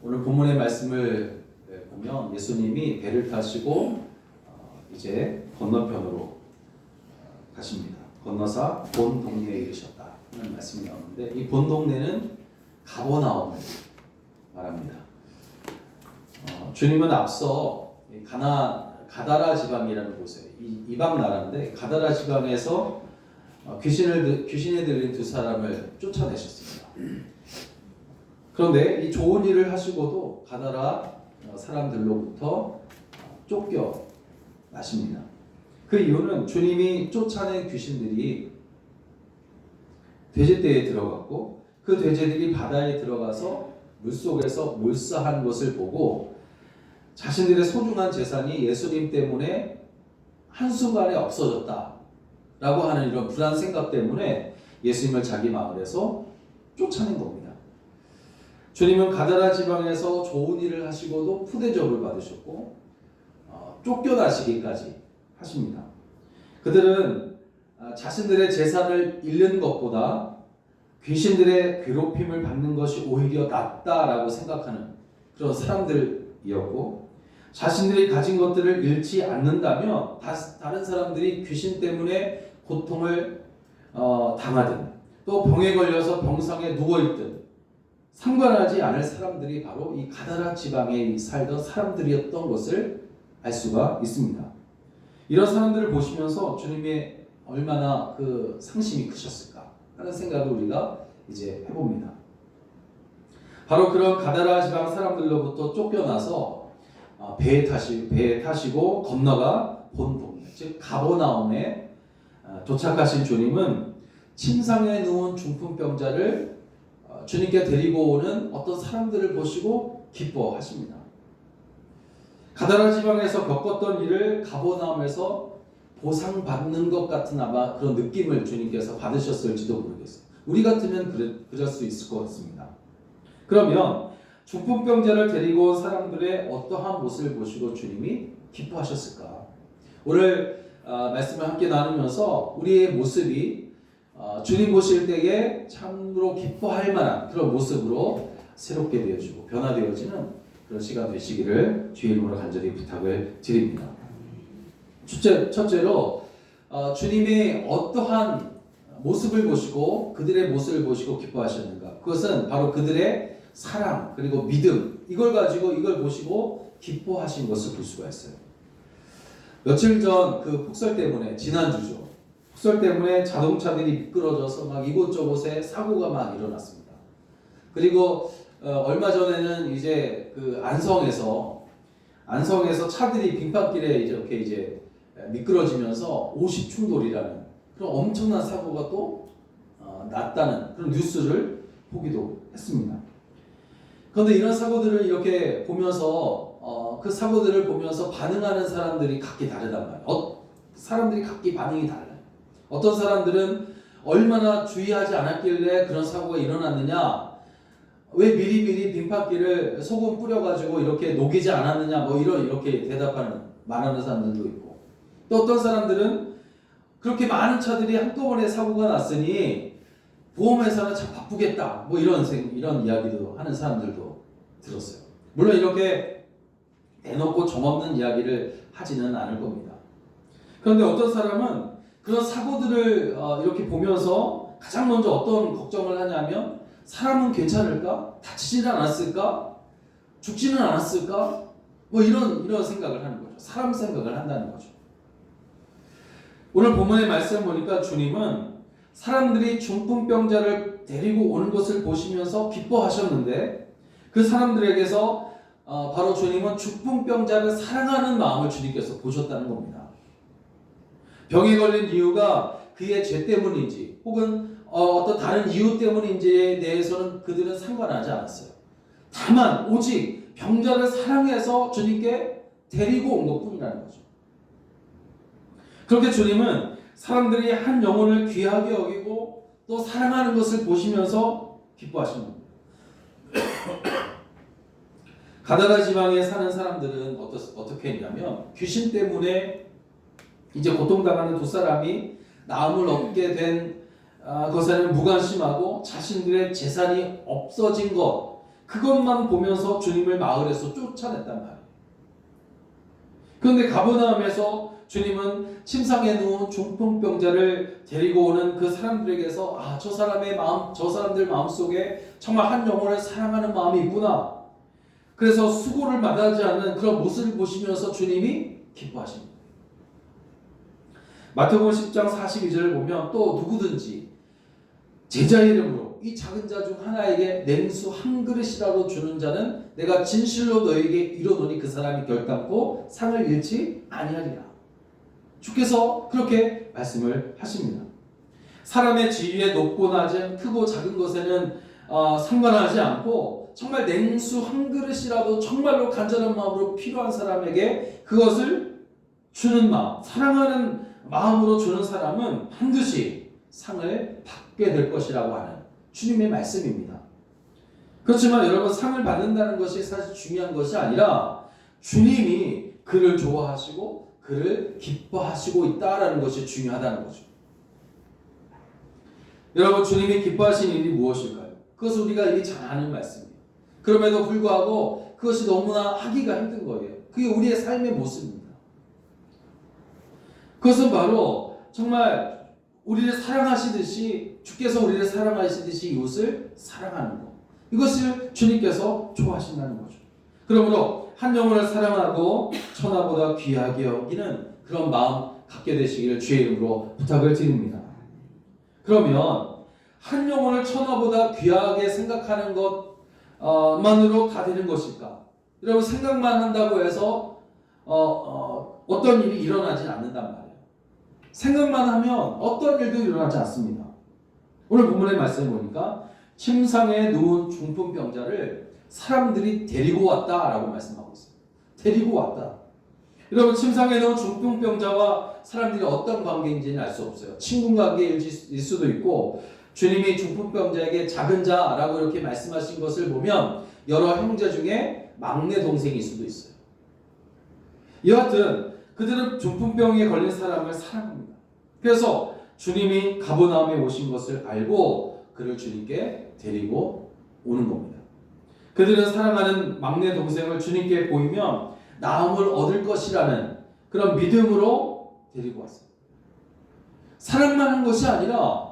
오늘 본문의 말씀을 보면 예수님이 배를 타시고 이제 건너편으로 가십니다. 건너사 본 동네에 이르셨다 하는 말씀이 나오는데, 이 본 동네는 가버나움을 말합니다. 주님은 앞서 가다라 지방이라는 곳에, 이방 나라인데 가다라 지방에서 귀신에 들린 두 사람을 쫓아내셨습니다. 그런데 이 좋은 일을 하시고도 가다라 사람들로부터 쫓겨나십니다. 그 이유는 주님이 쫓아낸 귀신들이 돼지떼에 들어갔고, 그 돼지들이 바다에 들어가서 물속에서 몰사한 것을 보고 자신들의 소중한 재산이 예수님 때문에 한순간에 없어졌다 라고 하는 이런 불안 생각 때문에 예수님을 자기 마을에서 쫓아낸 겁니다. 주님은 가다라 지방에서 좋은 일을 하시고도 푸대접을 받으셨고 쫓겨나시기까지 하십니다. 그들은 자신들의 재산을 잃는 것보다 귀신들의 괴롭힘을 받는 것이 오히려 낫다라고 생각하는 그런 사람들이었고, 자신들이 가진 것들을 잃지 않는다면 다른 사람들이 귀신 때문에 고통을 당하든 또 병에 걸려서 병상에 누워있든 상관하지 않을 사람들이 바로 이 가다라 지방에 살던 사람들이었던 것을 알 수가 있습니다. 이런 사람들을 보시면서 주님이 얼마나 그 상심이 크셨을까 하는 생각을 우리가 이제 해봅니다. 바로 그런 가다라 지방 사람들로부터 쫓겨나서 배에 타시고 건너가 본 동네, 즉 가버나움에 도착하신 주님은 침상에 누운 중풍병자를 주님께 데리고 오는 어떤 사람들을 보시고 기뻐하십니다. 가다라 지방에서 겪었던 일을 가버나움에서 보상받는 것 같은 아마 그런 느낌을 주님께서 받으셨을지도 모르겠어요. 우리 같으면 그럴 수 있을 것 같습니다. 그러면 중풍병자를 데리고 온 사람들의 어떠한 모습을 보시고 주님이 기뻐하셨을까? 오늘 말씀을 함께 나누면서 우리의 모습이 주님 보실 때에 참으로 기뻐할 만한 그런 모습으로 새롭게 되어지고 변화되어지는 그런 시간 되시기를 주의 이름으로 간절히 부탁을 드립니다. 첫째로 주님이 어떠한 모습을 보시고 그들의 모습을 보시고 기뻐하셨는가? 그것은 바로 그들의 사랑 그리고 믿음, 이걸 가지고 이걸 보시고 기뻐하신 것을 볼 수가 있어요. 며칠 전 그 폭설 때문에, 지난주죠, 폭설 때문에 자동차들이 미끄러져서 막 이곳저곳에 사고가 막 일어났습니다. 그리고 얼마 전에는 이제 그 안성에서 차들이 빙판길에 이렇게 이제 미끄러지면서 50충돌이라는 그런 엄청난 사고가 또 났다는 그런 뉴스를 보기도 했습니다. 그런데 이런 사고들을 이렇게 보면서 그 사고들을 보면서 반응하는 사람들이 각기 다르단 말이에요. 사람들이 각기 반응이 달라요. 어떤 사람들은 얼마나 주의하지 않았길래 그런 사고가 일어났느냐, 왜 미리미리 빙판길을 소금 뿌려가지고 이렇게 녹이지 않았느냐, 뭐 이렇게 말하는 사람들도 있고, 또 어떤 사람들은 그렇게 많은 차들이 한꺼번에 사고가 났으니 보험회사는 참 바쁘겠다, 뭐 이런 이야기도 하는 사람들도 들었어요. 물론 이렇게 대놓고 정없는 이야기를 하지는 않을 겁니다. 그런데 어떤 사람은 그런 사고들을 이렇게 보면서 가장 먼저 어떤 걱정을 하냐면, 사람은 괜찮을까? 다치지는 않았을까? 죽지는 않았을까? 뭐 이런 생각을 하는 거죠. 사람 생각을 한다는 거죠. 오늘 본문의 말씀 보니까 주님은 사람들이 중풍병자를 데리고 오는 것을 보시면서 기뻐하셨는데, 그 사람들에게서 바로 주님은 중풍병자를 사랑하는 마음을 주님께서 보셨다는 겁니다. 병에 걸린 이유가 그의 죄 때문인지 혹은 어떤 다른 이유 때문인지에 대해서는 그들은 상관하지 않았어요. 다만 오직 병자를 사랑해서 주님께 데리고 온 것뿐이라는 거죠. 그렇게 주님은 사람들이 한 영혼을 귀하게 여기고 또 사랑하는 것을 보시면서 기뻐하신 겁니다. 가다라 지방에 사는 사람들은 어떻게 했냐면, 귀신 때문에 이제 고통당하는 두 사람이 나음을 얻게 된 것에는 무관심하고 자신들의 재산이 없어진 것, 그것만 보면서 주님을 마을에서 쫓아냈단 말이에요. 그런데 가버나움에서 주님은 침상에 누운 중풍병자를 데리고 오는 그 사람들에게서 저 사람의 마음, 저 사람들 마음속에 정말 한 영혼을 사랑하는 마음이 있구나. 그래서 수고를 마다하지 않는 그런 모습을 보시면서 주님이 기뻐하십니다. 마태복음 10장 42절을 보면 또 누구든지 제자 이름으로 이 작은 자 중 하나에게 냉수 한 그릇이라도 주는 자는 내가 진실로 너에게 이르노니 그 사람이 결단코 상을 잃지 아니하리라. 주께서 그렇게 말씀을 하십니다. 사람의 지위에 높고 낮은 크고 작은 것에는 상관하지 않고 정말 냉수 한 그릇이라도 정말로 간절한 마음으로 필요한 사람에게 그것을 주는 마음, 사랑하는 마음으로 주는 사람은 반드시 상을 받게 될 것이라고 하는 주님의 말씀입니다. 그렇지만 여러분, 상을 받는다는 것이 사실 중요한 것이 아니라 주님이 그를 좋아하시고 그를 기뻐하시고 있다라는 것이 중요하다는 거죠. 여러분, 주님이 기뻐하신 일이 무엇일까요? 그것은 우리가 이미 잘 아는 말씀이에요. 그럼에도 불구하고 그것이 너무나 하기가 힘든 거예요. 그게 우리의 삶의 모습입니다. 그것은 바로 정말 우리를 사랑하시듯이, 주께서 우리를 사랑하시듯이 이웃을 사랑하는 것, 이것을 주님께서 좋아하신다는 거죠. 그러므로 한 영혼을 사랑하고 천하보다 귀하게 여기는 그런 마음 갖게 되시기를 주의 이름으로 부탁을 드립니다. 그러면 한 영혼을 천하보다 귀하게 생각하는 것만으로 다 되는 것일까? 여러분, 생각만 한다고 해서 어떤 일이 일어나지 않는단 말이에요. 생각만 하면 어떤 일도 일어나지 않습니다. 오늘 본문의 말씀을 보니까 침상에 누운 중풍병자를 사람들이 데리고 왔다라고 말씀하고 있어요. 데리고 왔다. 여러분, 침상에 누운 중풍병자와 사람들이 어떤 관계인지는 알 수 없어요. 친분 관계일 수도 있고, 주님이 중풍병자에게 작은 자라고 이렇게 말씀하신 것을 보면 여러 형제 중에 막내 동생일 수도 있어요. 여하튼 그들은 중풍병에 걸린 사람을 사랑합니다. 그래서 주님이 가버나움에 오신 것을 알고 그를 주님께 데리고 오는 겁니다. 그들은 사랑하는 막내 동생을 주님께 보이면 나음을 얻을 것이라는 그런 믿음으로 데리고 왔어요. 사랑만 한 것이 아니라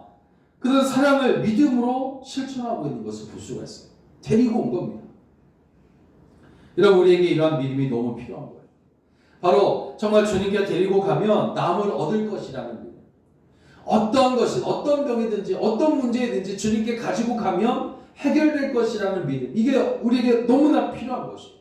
그들은 사랑을 믿음으로 실천하고 있는 것을 볼 수가 있어요. 데리고 온 겁니다. 여러분, 우리에게 이러한 믿음이 너무 필요한 거예요. 바로 정말 주님께 데리고 가면 나음을 얻을 것이라는 믿음. 어떤 것이, 어떤 병이든지 어떤 문제이든지 주님께 가지고 가면 해결될 것이라는 믿음. 이게 우리에게 너무나 필요한 것이에요.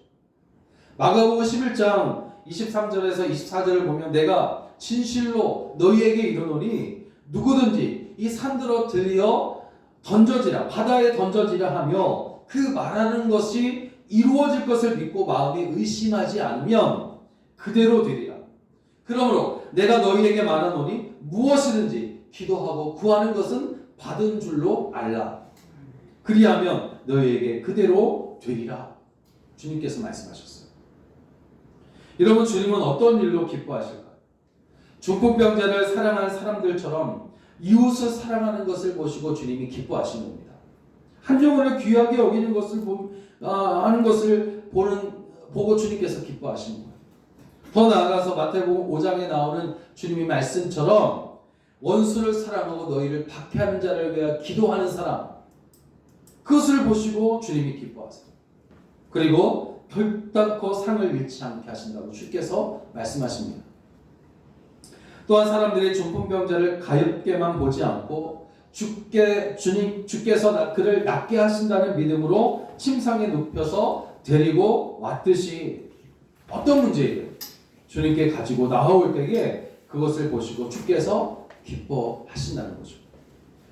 마가복음 11장 23절에서 24절을 보면 내가 진실로 너희에게 이르노니 누구든지 이 산들어 들려 던져지라, 바다에 던져지라 하며 그 말하는 것이 이루어질 것을 믿고 마음이 의심하지 않으면 그대로 되리라. 그러므로 내가 너희에게 말하노니 무엇이든지 기도하고 구하는 것은 받은 줄로 알라. 그리하면 너희에게 그대로 되리라. 주님께서 말씀하셨어요. 여러분, 주님은 어떤 일로 기뻐하실까요? 중풍병자를 사랑하는 사람들처럼 이웃을 사랑하는 것을 보시고 주님이 기뻐하시는 겁니다. 한 영혼을 귀하게 여기는 것을 하는 것을 보고 주님께서 기뻐하시는 거예요. 더 나아가서 마태복음 5장에 나오는 주님의 말씀처럼 원수를 사랑하고 너희를 박해하는 자를 위하여 기도하는 사람, 그것을 보시고 주님이 기뻐하세요. 그리고 결단코 상을 잃지 않게 하신다고 주께서 말씀하십니다. 또한 사람들이 중풍병자를 가엾게만 보지 않고 주께서 그를 낫게 하신다는 믿음으로 침상에 눕혀서 데리고 왔듯이 어떤 문제예요? 주님께 가지고 나올 때에 그것을 보시고 주께서 기뻐하신다는 거죠.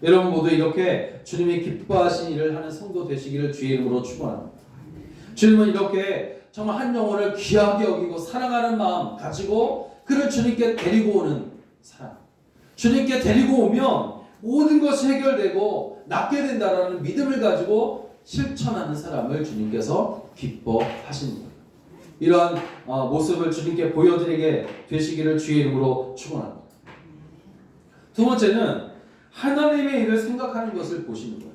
여러분 모두 이렇게 주님이 기뻐하신 일을 하는 성도 되시기를 주의 이름으로 축원합니다. 주님은 이렇게 정말 한 영혼을 귀하게 여기고 사랑하는 마음 가지고 그를 주님께 데리고 오는 사람, 주님께 데리고 오면 모든 것이 해결되고 낫게 된다라는 믿음을 가지고 실천하는 사람을 주님께서 기뻐하시는 거예요. 이러한 모습을 주님께 보여드리게 되시기를 주의 이름으로 축원합니다. 두 번째는 하나님의 일을 생각하는 것을 보시는 거예요.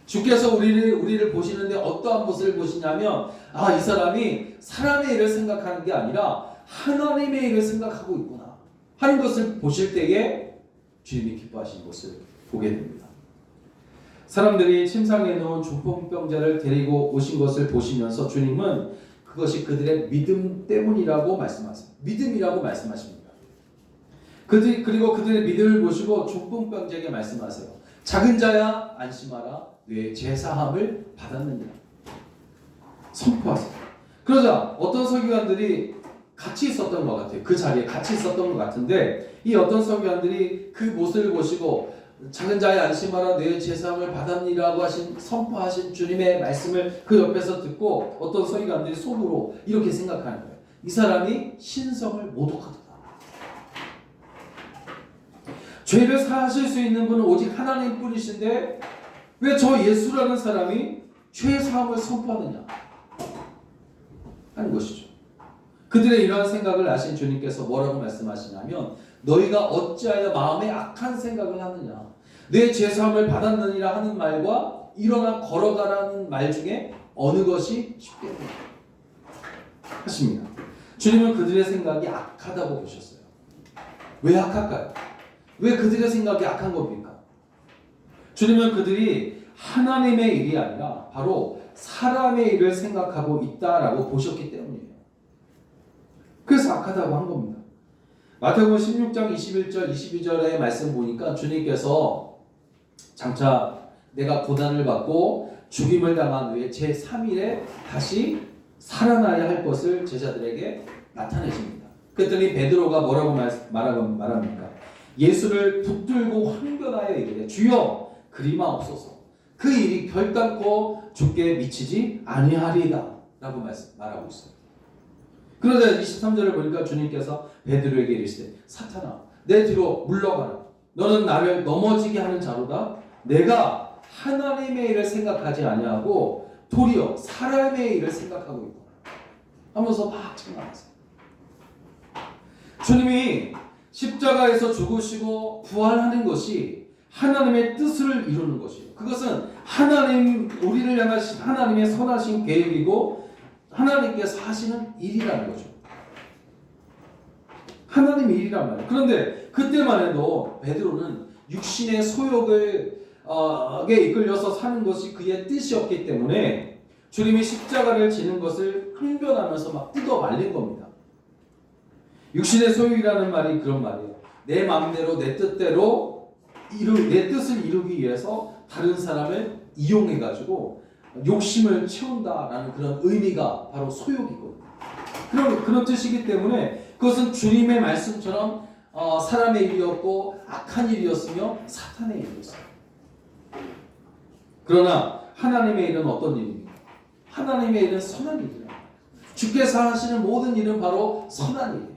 주께서 우리를 보시는데 어떠한 모습을 보시냐면 이 사람이 사람의 일을 생각하는 게 아니라 하나님의 일을 생각하고 있구나 하는 것을 보실 때에 주님이 기뻐하시는 것을 보게 됩니다. 사람들이 침상에 누운 중풍병자를 데리고 오신 것을 보시면서 주님은 그것이 그들의 믿음 때문이라고 말씀하세요. 믿음이라고 말씀하십니다. 그리고 그들의 믿음을 보시고 중풍병자에게 말씀하세요. 작은 자야 안심하라. 내 제사함을 받았느니라. 선포하세요. 그러자 어떤 서기관들이 같이 있었던 것 같아요. 그 자리에 같이 있었던 것 같은데 이 어떤 서기관들이 그 모습을 보시고 작은 자야 안심하라 내 제사함을 받았니라고 선포하신 주님의 말씀을 그 옆에서 듣고 어떤 서기관들이 속으로 이렇게 생각하는 거예요. 이 사람이 신성을 모독하도다. 죄를 사하실 수 있는 분은 오직 하나님뿐이신데 왜 저 예수라는 사람이 죄 사함을 선포하느냐 하는 것이죠. 그들의 이러한 생각을 아신 주님께서 뭐라고 말씀하시냐면 너희가 어찌하여 마음에 악한 생각을 하느냐 내 죄사함을 받았느니라 하는 말과 일어나 걸어가라는 말 중에 어느 것이 쉽겠느냐 하십니다. 주님은 그들의 생각이 악하다고 보셨어요. 왜 악할까요? 왜 그들의 생각이 악한 겁니까? 주님은 그들이 하나님의 일이 아니라 바로 사람의 일을 생각하고 있다라고 보셨기 때문이에요. 그래서 악하다고 한 겁니다. 마태복음 16장 21절 22절의 말씀 보니까 주님께서 장차 내가 고난을 받고 죽임을 당한 후에 제3일에 다시 살아나야 할 것을 제자들에게 나타내십니다. 그랬더니 베드로가 뭐라고 말합니까? 예수를 붙들고 황변하여 이르되 주여 그리마옵소서 그 일이 결단코 주께 미치지 아니하리이다 라고 말하고 있어요. 그러자 23절을 보니까 주님께서 베드로에게 이르시되 사탄아 내 뒤로 물러가라 너는 나를 넘어지게 하는 자로다. 내가 하나님의 일을 생각하지 아니하고 도리어 사람의 일을 생각하고 있구나 하면서 막 책망하세요. 주님이 십자가에서 죽으시고 부활하는 것이 하나님의 뜻을 이루는 것이에요. 그것은 우리를 향하신 하나님의 선하신 계획이고 하나님께서 하시는 일이라는 거죠. 하나님의 일이란 말이에요. 그런데 그때만 해도 베드로는 육신의 소욕에 이끌려서 사는 것이 그의 뜻이었기 때문에 주님이 십자가를 지는 것을 항변하면서 막 뜯어 말린 겁니다. 육신의 소욕이라는 말이 그런 말이에요. 내 마음대로 내 뜻대로 내 뜻을 이루기 위해서 다른 사람을 이용해가지고 욕심을 채운다라는 그런 의미가 바로 소욕이거든요. 그런 뜻이기 때문에 그것은 주님의 말씀처럼 사람의 일이었고 악한 일이었으며 사탄의 일이었어요. 그러나 하나님의 일은 어떤 일입니까? 하나님의 일은 선한 일이에요. 주께서 하시는 모든 일은 바로 선한 일이에요.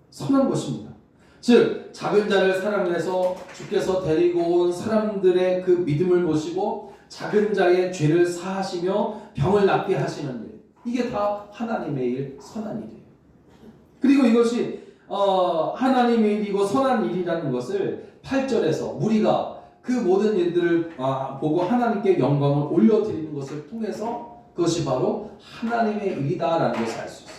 선한 것입니다. 즉 작은 자를 사랑해서 주께서 데리고 온 사람들의 그 믿음을 보시고 작은 자의 죄를 사하시며 병을 낫게 하시는 일, 이게 다 하나님의 일, 선한 일이에요. 그리고 이것이 하나님의 일이고 선한 일이라는 것을 8절에서 우리가 그 모든 일들을 보고 하나님께 영광을 올려드리는 것을 통해서 그것이 바로 하나님의 일이다라는 것을 알 수 있어요.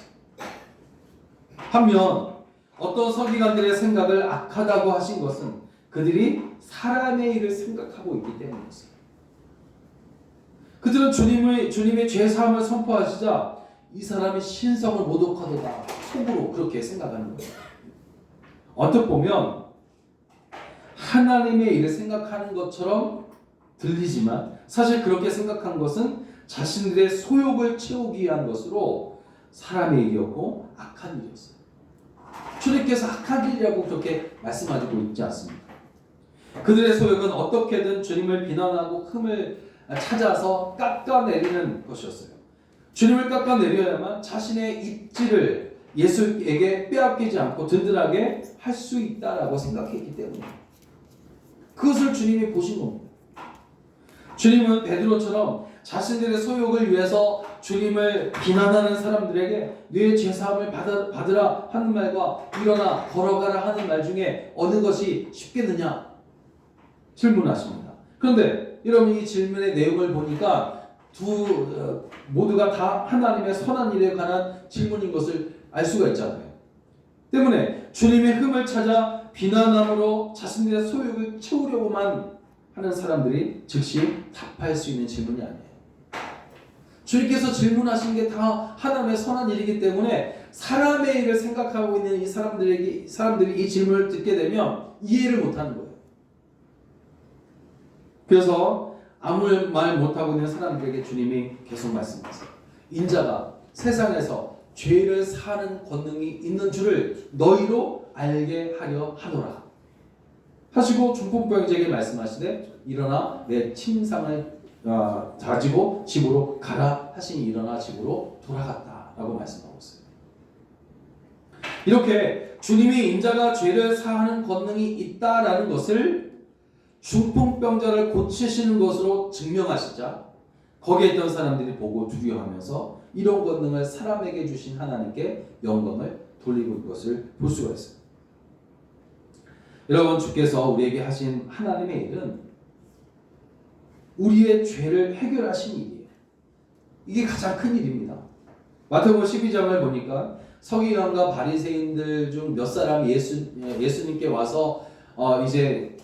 반면 어떤 서기관들의 생각을 악하다고 하신 것은 그들이 사람의 일을 생각하고 있기 때문이었어요. 그들은 주님의 죄사함을 선포하시자 이 사람이 신성을 모독하도다 속으로 그렇게 생각하는 거예요. 언뜻 보면 하나님의 일을 생각하는 것처럼 들리지만 사실 그렇게 생각한 것은 자신들의 소욕을 채우기 위한 것으로 사람의 일이었고 악한 일이었어요. 주님께서 악한 일이라고 그렇게 말씀하고 있지 않습니다. 그들의 소욕은 어떻게든 주님을 비난하고 흠을 찾아서 깎아내리는 것이었어요. 주님을 깎아내려야만 자신의 입지를 예수에게 빼앗기지 않고 든든하게 할 수 있다라고 생각했기 때문에 그것을 주님이 보신 겁니다. 주님은 베드로처럼 자신들의 소욕을 위해서 주님을 비난하는 사람들에게 네 죄사함을 받으라 하는 말과 일어나 걸어가라 하는 말 중에 어느 것이 쉽겠느냐 질문하십니다. 그런데 여러분 이 질문의 내용을 보니까 모두가 다 하나님의 선한 일에 관한 질문인 것을 알 수가 있잖아요. 때문에 주님의 흠을 찾아 비난함으로 자신들의 소욕을 채우려고만 하는 사람들이 즉시 답할 수 있는 질문이 아니에요. 주님께서 질문하신 게 다 하나님의 선한 일이기 때문에 사람의 일을 생각하고 있는 이 사람들이 이 질문을 듣게 되면 이해를 못하는 거예요. 그래서 아무 말 못하고 있는 사람들에게 주님이 계속 말씀하세요. 인자가 세상에서 죄를 사하는 권능이 있는 줄을 너희로 알게 하려 하노라 하시고 중풍병자에게 말씀하시되 일어나 내 침상을 가지고 집으로 가라 하시니 일어나 집으로 돌아갔다라고 말씀하고 있어요. 이렇게 주님이 인자가 죄를 사하는 권능이 있다라는 것을 중풍병자를 고치시는 것으로 증명하시자 거기에 있던 사람들이 보고 두려워하면서 이런 권능을 사람에게 주신 하나님께 영광을 돌리고 있는 것을 볼 수가 있어요. 여러분, 주께서 우리에게 하신 하나님의 일은 우리의 죄를 해결하신 일이에요. 이게 가장 큰 일입니다. 마태복음 12장을 보니까 서기관과 바리새인들 중 몇 사람이 예수님께 와서 이제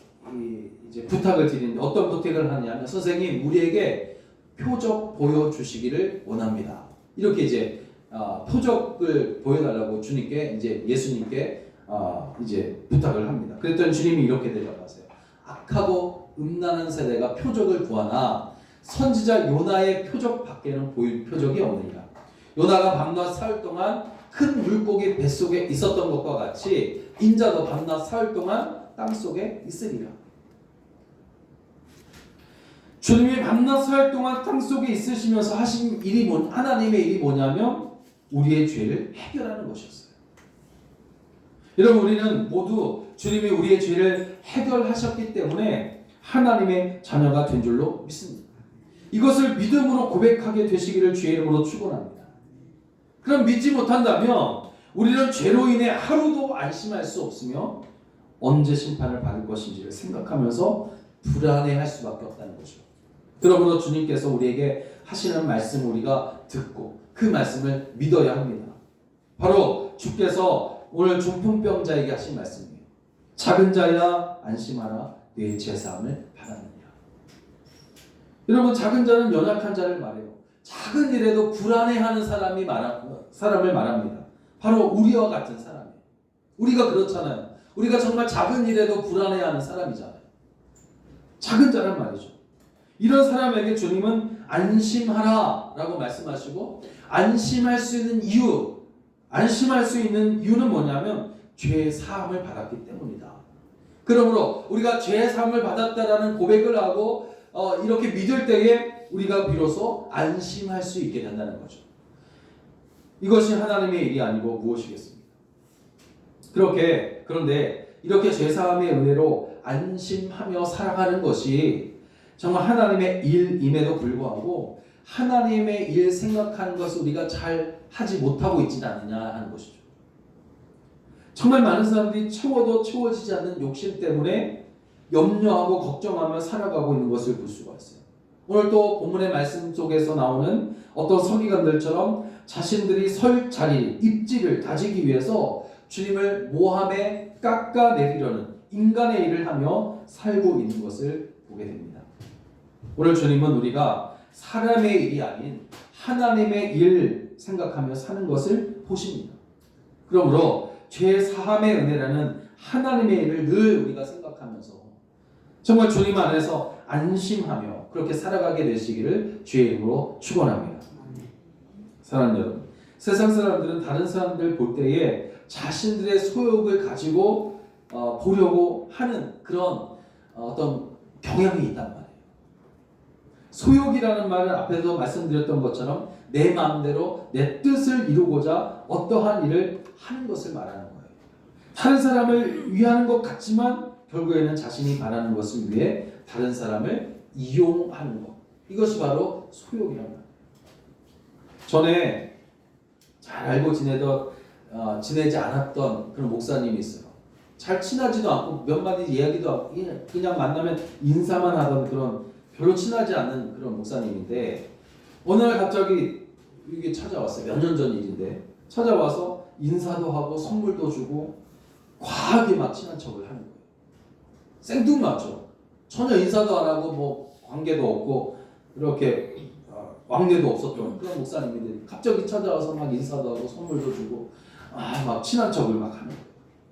부탁을 드리는데 어떤 부탁을 하냐면 선생님 우리에게 표적 보여주시기를 원합니다. 이렇게 이제 표적을 보여달라고 주님께 이제 예수님께 이제 부탁을 합니다. 그랬더니 주님이 이렇게 대답하세요. 악하고 음란한 세대가 표적을 구하나 선지자 요나의 표적 밖에는 보일 표적이 없느니라. 요나가 밤낮 사흘 동안 큰 물고기 뱃속에 있었던 것과 같이 인자도 밤낮 사흘 동안 땅속에 있으리라. 주님이 밤낮 사흘 동안 땅속에 있으시면서 하신 일이 하나님의 일이 뭐냐면 우리의 죄를 해결하는 것이었어요. 여러분, 우리는 모두 주님이 우리의 죄를 해결하셨기 때문에 하나님의 자녀가 된 줄로 믿습니다. 이것을 믿음으로 고백하게 되시기를 주의 이름으로 축원합니다. 그럼 믿지 못한다면 우리는 죄로 인해 하루도 안심할 수 없으며 언제 심판을 받을 것인지를 생각하면서 불안해할 수밖에 없다는 거죠. 그러므로 주님께서 우리에게 하시는 말씀을 우리가 듣고 그 말씀을 믿어야 합니다. 바로 주께서 오늘 중풍병자에게 하신 말씀이에요. 작은 자야 안심하라 내 죄사함을 받았느냐. 여러분, 작은 자는 연약한 자를 말해요. 작은 일에도 불안해하는 사람을 말합니다. 바로 우리와 같은 사람이에요. 우리가 그렇잖아요. 우리가 정말 작은 일에도 불안해하는 사람이잖아요. 작은 자란 말이죠. 이런 사람에게 주님은 안심하라 라고 말씀하시고 안심할 수 있는 이유는 뭐냐면 죄의 사함을 받았기 때문이다. 그러므로 우리가 죄의 사함을 받았다라는 고백을 하고 이렇게 믿을 때에 우리가 비로소 안심할 수 있게 된다는 거죠. 이것이 하나님의 일이 아니고 무엇이겠습니까? 그런데 이렇게 죄사함의 은혜로 안심하며 살아가는 것이 정말 하나님의 일임에도 불구하고 하나님의 일 생각하는 것을 우리가 잘 하지 못하고 있지는 않느냐 하는 것이죠. 정말 많은 사람들이 채워도 채워지지 않는 욕심 때문에 염려하고 걱정하며 살아가고 있는 것을 볼 수가 있어요. 오늘 또 본문의 말씀 속에서 나오는 어떤 서기관들처럼 자신들이 설 자리, 입지를 다지기 위해서 주님을 모함에 깎아내리려는 인간의 일을 하며 살고 있는 것을 보게 됩니다. 오늘 주님은 우리가 사람의 일이 아닌 하나님의 일 생각하며 사는 것을 보십니다. 그러므로 죄 사함의 은혜라는 하나님의 일을 늘 우리가 생각하면서 정말 주님 안에서 안심하며 그렇게 살아가게 되시기를 주의 이름으로 축원합니다. 사랑하는 여러분, 세상 사람들은 다른 사람들 볼 때에 자신들의 소욕을 가지고 보려고 하는 그런 어떤 경향이 있단 말이에요. 소욕이라는 말은 앞에서 말씀드렸던 것처럼 내 마음대로 내 뜻을 이루고자 어떠한 일을 하는 것을 말하는 거예요. 다른 사람을 위하는 것 같지만 결국에는 자신이 바라는 것을 위해 다른 사람을 이용하는 것. 이것이 바로 소욕이란 말이에요. 전에 잘 알고 지내지 않았던 그런 목사님이 있어요. 잘 친하지도 않고 몇 마디 이야기도 하고 그냥 만나면 인사만 하던 그런 별로 친하지 않는 그런 목사님인데 어느 날 갑자기 이게 찾아왔어요. 몇 년 전 일인데 찾아와서 인사도 하고 선물도 주고 과하게 막 친한 척을 하는 거예요. 생뚱맞죠. 전혀 인사도 안 하고 뭐 관계도 없고 이렇게 왕래도 없었던 그런 목사님인데 갑자기 찾아와서 막 인사도 하고 선물도 주고 막 친한 척을 막 하는 거예요.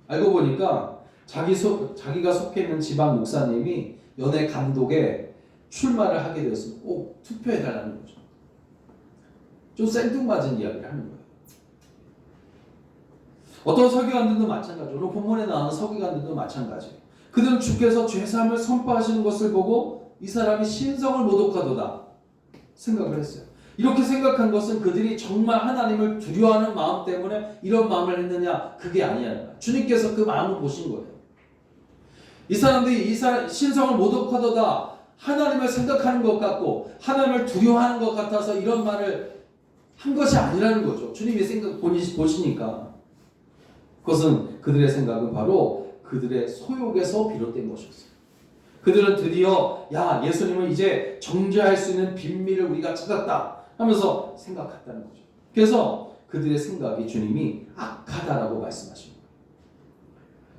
알고 보니까 자기가 속해 있는 지방 목사님이 연예 감독에 출마를 하게 되었으면 꼭 투표해달라는 거죠. 좀 생뚱맞은 이야기를 하는 거예요. 어떤 서기관들도 마찬가지로 오늘 본문에 나오는 서기관들도 마찬가지예요. 그들은 주께서 죄사함을 선포하시는 것을 보고 이 사람이 신성을 모독하도다 생각을 했어요. 이렇게 생각한 것은 그들이 정말 하나님을 두려워하는 마음 때문에 이런 마음을 했느냐, 그게 아니야. 주님께서 그 마음을 보신 거예요. 이 사람들이 신성을 모독하도다 하나님을 생각하는 것 같고 하나님을 두려워하는 것 같아서 이런 말을 한 것이 아니라는 거죠. 주님이 보시니까 그것은 그들의 생각은 바로 그들의 소욕에서 비롯된 것이었어요. 그들은 드디어 예수님을 이제 정죄할 수 있는 빌미를 우리가 찾았다 하면서 생각했다는 거죠. 그래서 그들의 생각이 주님이 악하다라고 말씀하신 거예요.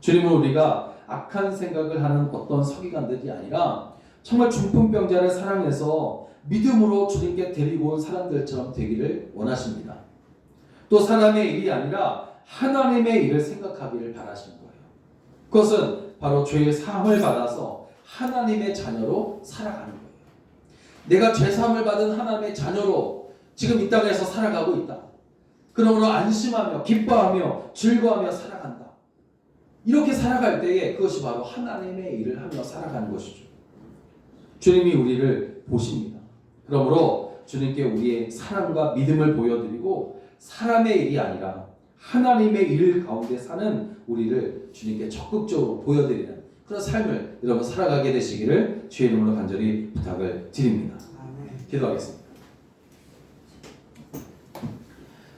주님은 우리가 악한 생각을 하는 어떤 서기관들이 아니라 정말 중풍병자를 사랑해서 믿음으로 주님께 데리고 온 사람들처럼 되기를 원하십니다. 또 사람의 일이 아니라 하나님의 일을 생각하기를 바라시는 거예요. 그것은 바로 죄의 사함을 받아서 하나님의 자녀로 살아가는 거예요. 내가 죄 사함을 받은 하나님의 자녀로 지금 이 땅에서 살아가고 있다. 그러므로 안심하며 기뻐하며 즐거워하며 살아간다. 이렇게 살아갈 때에 그것이 바로 하나님의 일을 하며 살아가는 것이죠. 주님이 우리를 보십니다. 그러므로 주님께 우리의 사랑과 믿음을 보여드리고 사람의 일이 아니라 하나님의 일 가운데 사는 우리를 주님께 적극적으로 보여드리는 그런 삶을 여러분 살아가게 되시기를 주의 이름으로 간절히 부탁을 드립니다. 기도하겠습니다.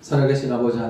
살아계신 아버지 하나님,